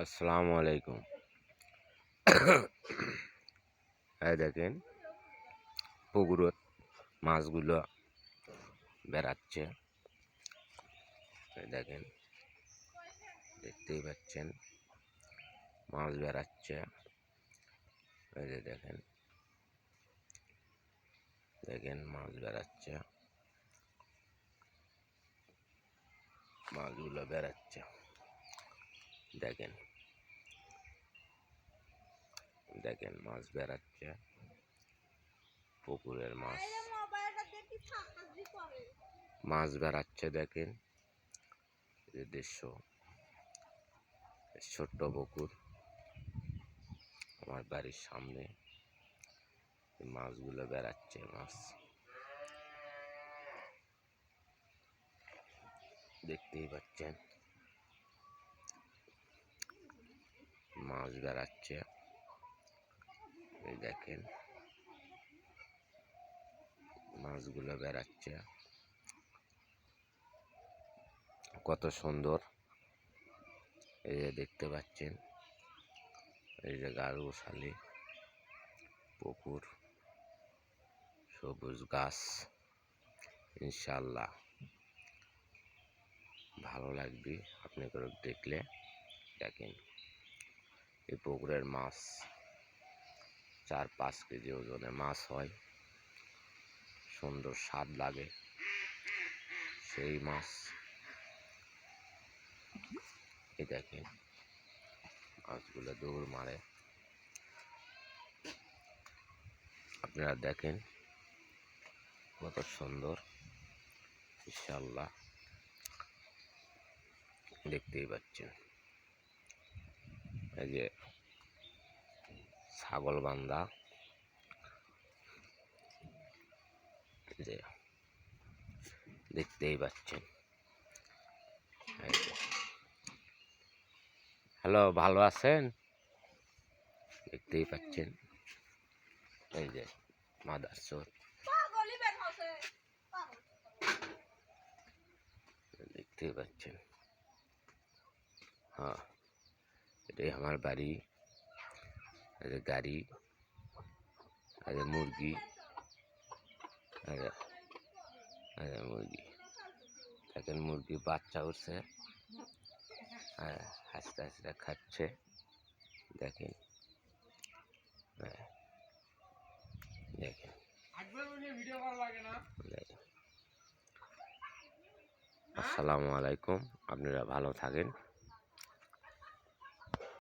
আসসালামু আলাইকুম। এই দেখেন পুকুরত মাছগুলো বেড়াচ্ছে। এই দেখেন, দেখতেই পাচ্ছেন মাছ বেড়াচ্ছে। এই যে দেখেন দেখেন মাছ বেড়াচ্ছে, মাছগুলো বেড়াচ্ছে। দেখেন দেখেন মাছ বেড়াচ্ছে, পুকুরের মাছ মাছ বেড়াচ্ছে। দেখেন যে দৃশ্য, ছোট্ট পুকুর আমার বাড়ির সামনে, মাছগুলো বেড়াচ্ছে। মাছ দেখতেই পাচ্ছেন, মাছ বেড়াচ্ছে। এই দেখেন মাছগুলো বেড়াচ্ছে, কত সুন্দর। এই যে দেখতে পাচ্ছেন, এই যে গাড়ুশালি পুকুর, সবুজ গাছ। ইনশাল্লাহ ভালো লাগবে আপনি করে দেখলে। দেখেন এই পুকুরের মাছ 4-5 কেজি ওজনের মাছ হয়, সুন্দর স্বাদ লাগে সেই মাছ। এই দেখেন মাছগুলো দৌড় মারে, আপনারা দেখেন কত সুন্দর। ইনশাল্লাহ দেখতেই পাচ্ছেন। এই যে ছাগল বান্ধা, যে দেখতেই পাচ্ছেন। হ্যালো, ভালো আছেন? দেখতেই পাচ্ছেন এই যে মাদারচোর, দেখতেই পাচ্ছেন। হ্যাঁ, এটাই আমার বাড়ি। এই যে গাড়ি, এই যে মুরগি, এই যে মুরগি। দেখেন মুরগি বাচ্চা উঠছে, হাসতে হাসতে খাচ্ছে। দেখেন দেখেন আসসালামু আলাইকুম, আপনারা ভালো থাকেন।